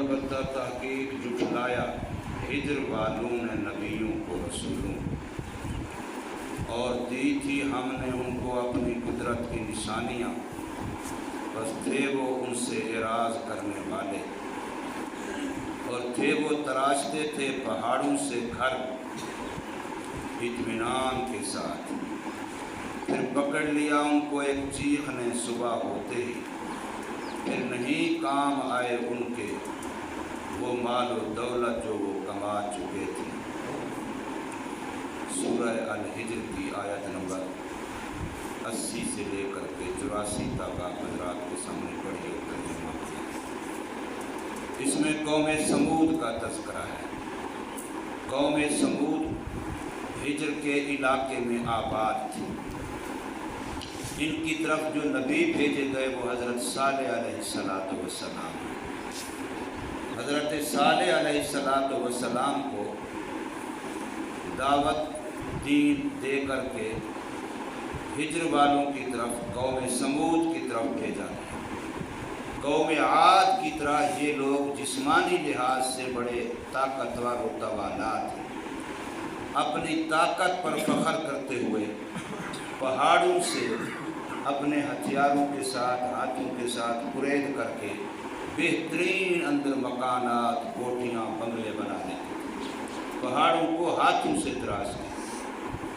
البتہ تحقیق جھٹلایا ہجر والوں نے نبیوں کو رسولوں، اور دی تھی ہم نے ان کو اپنی قدرت کی نشانیاں، بس تھے وہ ان سے اعراض کرنے والے، اور تھے وہ تراشتے تھے پہاڑوں سے گھر اطمینان کے ساتھ، پھر پکڑ لیا ان کو ایک چیخ نے صبح ہوتے ہی، پھر نہیں کام آئے ان کے وہ مال و دولت جو وہ کما چکے تھے۔ سورہ الحجر کی آیت نمبر 80 سے لے کر کے 84 تک آپ حضرات کے سامنے پڑھی اور ترجمہ کیا۔ اس میں قوم سمود کا تذکرہ ہے۔ قوم سمود ہجر کے علاقے میں آباد تھی۔ ان کی طرف جو نبی بھیجے گئے وہ حضرت صالح علیہ السلام ہیں۔ حضرت صالح علیہ السلام کو دعوت دین دے کر کے ہجر والوں کی طرف قوم سمود کی طرف بھیجا گیا۔ قوم عاد کی طرح یہ لوگ جسمانی لحاظ سے بڑے طاقتور و توانا تھے۔ اپنی طاقت پر فخر کرتے ہوئے پہاڑوں سے اپنے ہتھیاروں کے ساتھ ہاتھوں کے ساتھ قرید کر کے بہترین اندر مکانات کوٹھیاں بنگلے بنا دیتے تھے۔ پہاڑوں کو ہاتھوں سے تراش کیا،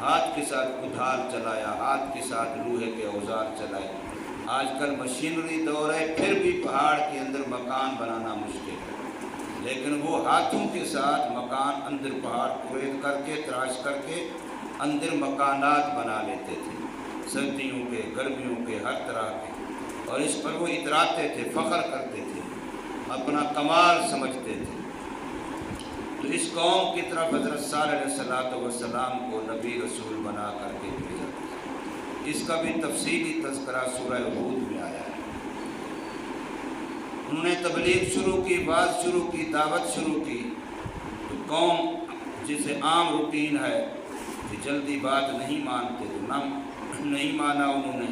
ہاتھ کے ساتھ کدال چلایا، ہاتھ کے ساتھ لوہے کے اوزار چلائے۔ آج کل مشینری دور ہے، پھر بھی پہاڑ کے اندر مکان بنانا مشکل ہے، لیکن وہ ہاتھوں کے ساتھ مکان اندر پہاڑ قرید کر کے تراش کر کے اندر مکانات بنا لیتے تھے، سردیوں کے گرمیوں کے ہر طرح کے، اور اس پر وہ اتراتے تھے، فخر کرتے تھے، اپنا کمال سمجھتے تھے۔ تو اس قوم کی طرف حضرت صالح علیہ السلام کو نبی رسول بنا کر کے بھیجا۔ اس کا بھی تفصیلی تذکرہ سورہ ہود میں آیا ہے۔ انہوں نے تبلیغ شروع کی، بات شروع کی، دعوت شروع کی، تو قوم جسے عام روٹین ہے کہ جلدی بات نہیں مانتے، تو نہیں مانا انہوں نے،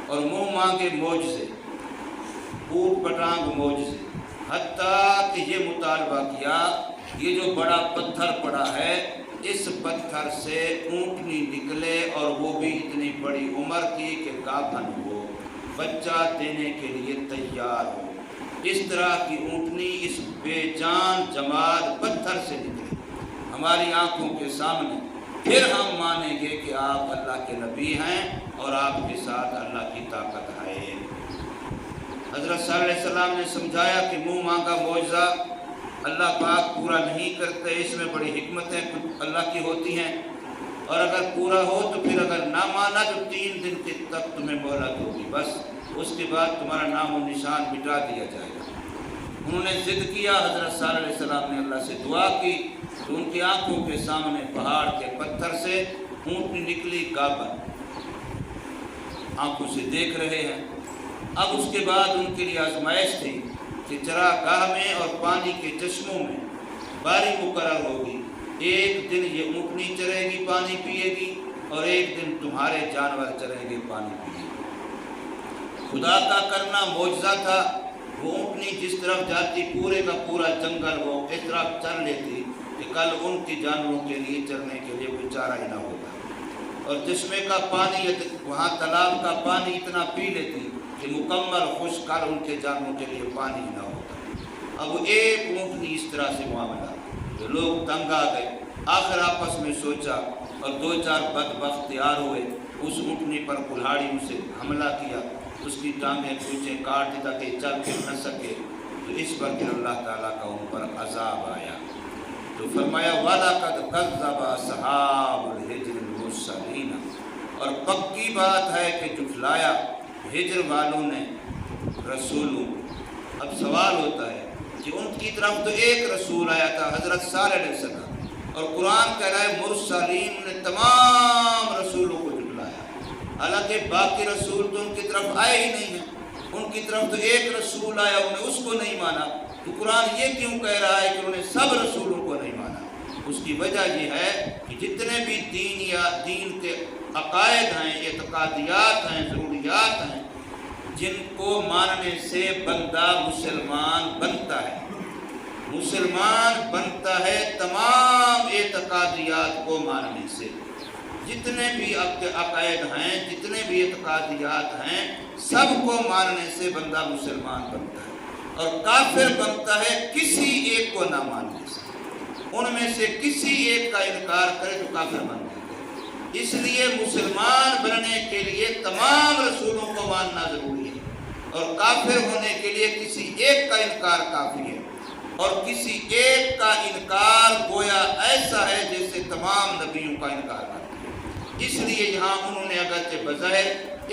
اور منہ مانگے معجزے، اوٹ پٹانگ معجزے، حتیٰ کہ یہ مطالبہ کیا یہ جو بڑا پتھر پڑا ہے اس پتھر سے اونٹنی نکلے، اور وہ بھی اتنی بڑی عمر کی کہ گابھن ہو، بچہ دینے کے لیے تیار ہو، اس طرح کی اونٹنی اس بے جان جماد پتھر سے نکلے ہماری آنکھوں کے سامنے، پھر ہم مانیں گے کہ آپ اللہ کے نبی ہیں اور آپ کے ساتھ اللہ کی طاقت ہے۔ حضرت صلی اللہ علیہ وسلم نے سمجھایا کہ منہ مانگا معجزہ اللہ پاک پورا نہیں کرتے، اس میں بڑی حکمتیں اللہ کی ہوتی ہیں، اور اگر پورا ہو تو پھر اگر نہ مانا تو 3 دن تک تمہیں مہلت ہوگی، بس اس کے بعد تمہارا نام و نشان مٹا دیا جائے گا۔ انہوں نے ضد کیا، حضرت صلی اللہ علیہ وسلم نے اللہ سے دعا کی تو ان کی آنکھوں کے سامنے پہاڑ کے پتھر سے اونٹنی نکلی، گابھن آنکھوں سے دیکھ رہے ہیں۔ اب اس کے بعد ان کے لیے آزمائش تھی کہ چراگاہ میں اور پانی کے چشموں میں باری مقرر ہوگی، ایک دن یہ اونٹنی چرے گی، پانی پیے گی، اور ایک دن تمہارے جانور چریں گے، پانی پیے گی۔ خدا کا کرنا معجزہ تھا، وہ اونٹنی جس طرف جاتی پورے کا پورا جنگل وہ اس طرح چر لیتی کہ کل ان کی جانوروں کے لیے چرنے کے لیے کوئی چارہ ہی نہ ہوتا، اور چشمے کا پانی وہاں تالاب کا پانی اتنا پی لیتی کہ مکمل خشک کر ان کے جانوروں کے لیے پانی ہی نہ ہوتا۔ اب ایک اونٹنی اس طرح سے معاملہ، تو لوگ تنگ آ گئے، آخر آپس میں سوچا اور 2-4 بدبخت تیار ہوئے، اس اونٹنی پر کلہاڑیوں سے حملہ کیا، اس کی ٹانگیں کھینچیں کاٹ دی تاکہ چل پھر نہ سکے، تو اس پر پھر اللہ تعالیٰ کا ان پر عذاب آیا۔ تو فرمایا وَلَقَدْ كَذَّبَ أَصْحَابُ الْحِجْرِ الْمُرْسَلِينَ، اور پکی بات ہے کہ جھٹلایا ہجر والوں نے رسولوں۔ اب سوال ہوتا ہے کہ ان کی طرف تو ایک رسول آیا تھا حضرت صالح علیہ السلام، اور قرآن کہہ رہا ہے مرسلین نے تمام رسولوں کو جھٹلایا، حالانکہ باقی رسول تو ان کی طرف آئے ہی نہیں ہیں، ان کی طرف تو ایک رسول آیا، انہوں نے اس کو نہیں مانا، تو قرآن یہ کیوں کہہ رہا ہے کہ انہوں نے سب رسولوں کو نہیں مانا؟ اس کی وجہ یہ ہے کہ جتنے بھی دین کے عقائد ہیں، اعتقادیات ہیں، ضروریات ہیں، جن کو ماننے سے بندہ مسلمان بنتا ہے، مسلمان بنتا ہے تمام اعتقادیات کو ماننے سے. جتنے بھی عقائد ہیں، جتنے بھی اعتقادیات ہیں، سب کو ماننے سے بندہ مسلمان بنتا ہے. اور کافر بنتا ہے کسی ایک کو نہ ماننے سے. ان میں سے کسی ایک کا انکار کرے تو کافر بن جاتا ہے. اس لیے مسلمان بننے کے لیے تمام رسولوں کو ماننا ضروری ہے، اور کافر ہونے کے لیے کسی ایک کا انکار کافی ہے. اور کسی ایک کا انکار گویا ایسا ہے جیسے تمام نبیوں کا انکار کرتا ہے. اس لیے یہاں انہوں نے اگرچہ بظاہر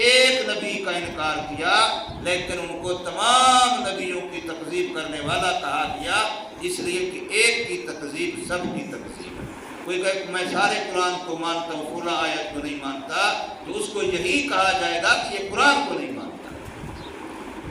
ایک نبی کا انکار کیا، لیکن ان کو تمام نبیوں کی تکذیب کرنے والا کہا گیا، اس لیے کہ ایک کی تکذیب سب کی تکذیب ہے. کوئی کہے کہ میں سارے قرآن کو مانتا ہوں، فلاں آیت کو نہیں مانتا، تو اس کو یہی کہا جائے گا کہ یہ قرآن کو نہیں مانتا.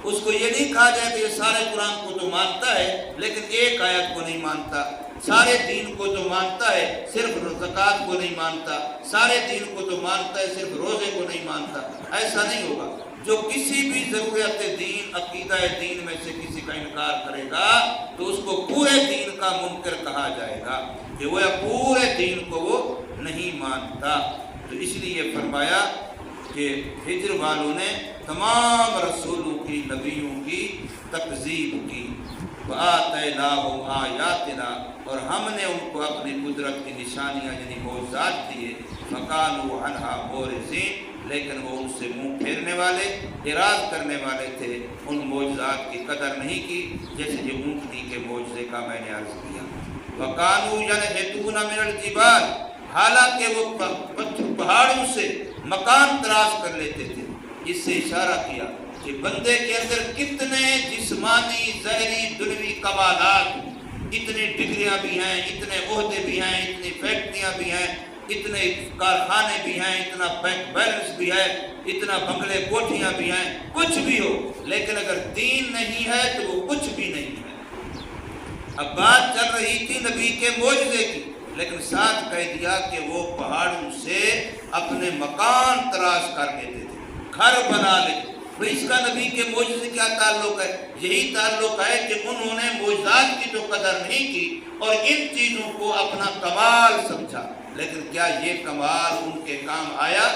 اس کو یہ نہیں کہا جائے کہ یہ سارے قرآن کو تو مانتا ہے لیکن ایک آیت کو نہیں مانتا. سارے دین کو تو مانتا ہے، صرف زکوٰۃ کو نہیں مانتا. سارے دین کو تو مانتا ہے، صرف روزے کو نہیں مانتا. ایسا نہیں ہوگا. جو کسی بھی ضرورت دین، عقیدہ دین میں سے کسی کا انکار کرے گا تو اس کو پورے دین کا منکر کہا جائے گا کہ وہ پورے دین کو وہ نہیں مانتا. تو اس لیے فرمایا کہ ہجر والوں نے تمام رسولوں کی، نبیوں کی تکذیب کی. وَآتَيْنَاهُمْ آيَاتِنَا، اور ہم نے ان کو اپنی قدرت کی نشانیاں یعنی معجزات دیے. فَكَانُوا عَنْهَا مُعْرِضِينَ، لیکن وہ ان سے منہ پھیرنے والے، اعراض کرنے والے تھے. ان معجزات کی قدر نہیں کی جیسے یہ اونٹنی کے معجزے کا میں نے عرض کیا. وَكَانُوا يَنْحِتُونَ مِنَ الْجِبَالِ، حالانکہ وہ پہاڑوں سے مکان تراش کر لیتے تھے. اس سے اشارہ کیا کہ بندے کے اندر کتنے جسمانی، ظاہری، دنیوی کمالات، اتنی ڈگریاں بھی ہیں، اتنے عہدے بھی ہیں، اتنی فیکٹریاں بھی ہیں، اتنے کارخانے بھی ہیں، اتنا بینک بیلنس بھی ہے، اتنا بنگلے کوٹھیاں بھی ہیں. کچھ بھی ہو لیکن اگر دین نہیں ہے تو وہ کچھ بھی نہیں ہے. اب بات چل رہی تھی نبی کے معجزے کی، لیکن ساتھ کہہ دیا کہ وہ پہاڑوں سے اپنے مکان تراش کر لیتے تھے، گھر بنا لیتے. اس کا نبی کے معجزے سے کیا تعلق ہے؟ یہی تعلق ہے کہ انہوں نے معجزات کی تو قدر نہیں کی اور ان چیزوں کو اپنا کمال سمجھا. لیکن کیا یہ کمال ان کے کام آیا؟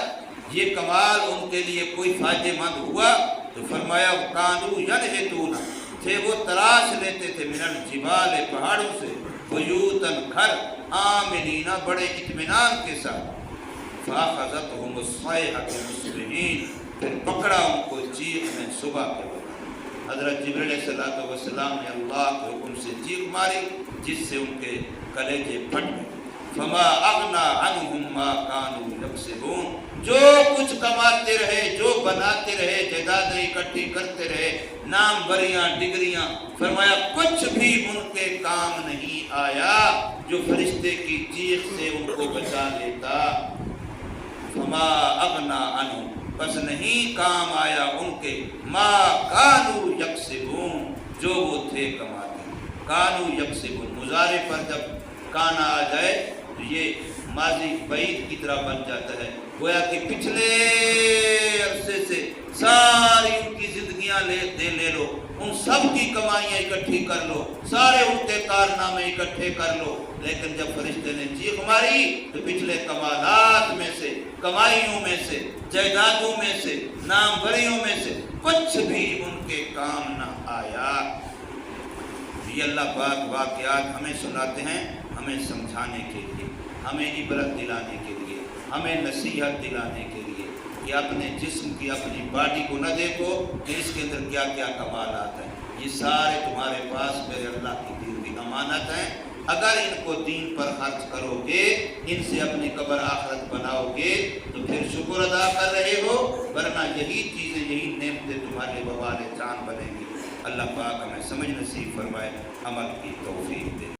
یہ کمال ان کے لیے کوئی فائدہ مند ہوا؟ تو فرمایا کانوا ینحتون، تھے وہ تراش لیتے تھے، من الجبال، پہاڑوں سے، بیوتن، گھر، آمنین، بڑے اطمینان کے ساتھ. فاخذتهم الصیحۃ مصبحین، پھر پکڑا ان کو چیخ میں صبح کے وقت. حضرت جبریل علیہ السلام نے اللہ کے حکم سے چیخ ماری جس سے ان کے کلیجے پھٹ گئے. فما اغنی عنہم ما کانوا یکسبون، جو کچھ کماتے رہے، جو بناتے رہے، جائیدادیں اکٹھی کرتے رہے، نام بریاں، ڈگریاں، فرمایا کچھ بھی ان کے کام نہیں آیا جو فرشتے کی چیخ سے ان کو بچا لیتا. فما اغنی عنہم، بس نہیں کام آیا ان کے، ما کانوا یکسبون، جو وہ تھے کماتے. کانوا یکسبون، مضارع پر جب کانا آ جائے تو یہ ماضی بعید کی طرح بن جاتا ہے. گویا کہ پچھلے عرصے سے ساری ان کی زندگیاں لے لو، ان سب کی کمائیاں اکٹھی کر لو، سارے ان کے کارنامے اکٹھے کر لو. لیکن جب فرشتے نے چیخ ماری تو پچھلے کمالات میں سے، کمائیوں میں سے، جائیدادوں میں سے، نام بریوں میں سے کچھ بھی ان کے کام نہ آیا. یہ اللہ پاک واقعات ہمیں سناتے ہیں ہمیں سمجھانے کے لیے، ہمیں عبرت دلانے کے لیے، ہمیں نصیحت دلانے کے لیے کہ اپنے جسم کی، اپنی باڈی کو نہ دیکھو کہ اس کے اندر کیا کیا کمالات ہیں. یہ سارے تمہارے پاس میرے اللہ کی دی ہوئی امانت ہیں. اگر ان کو دین پر خرچ کرو گے، ان سے اپنی قبر آخرت بناؤ گے تو پھر شکر ادا کر رہے ہو، ورنہ یہی چیزیں، یہی نعمتیں تمہارے وبال جان بنیں گی. اللہ پاک ہمیں سمجھ نصیب فرمائے، عمل کی توفیق دے.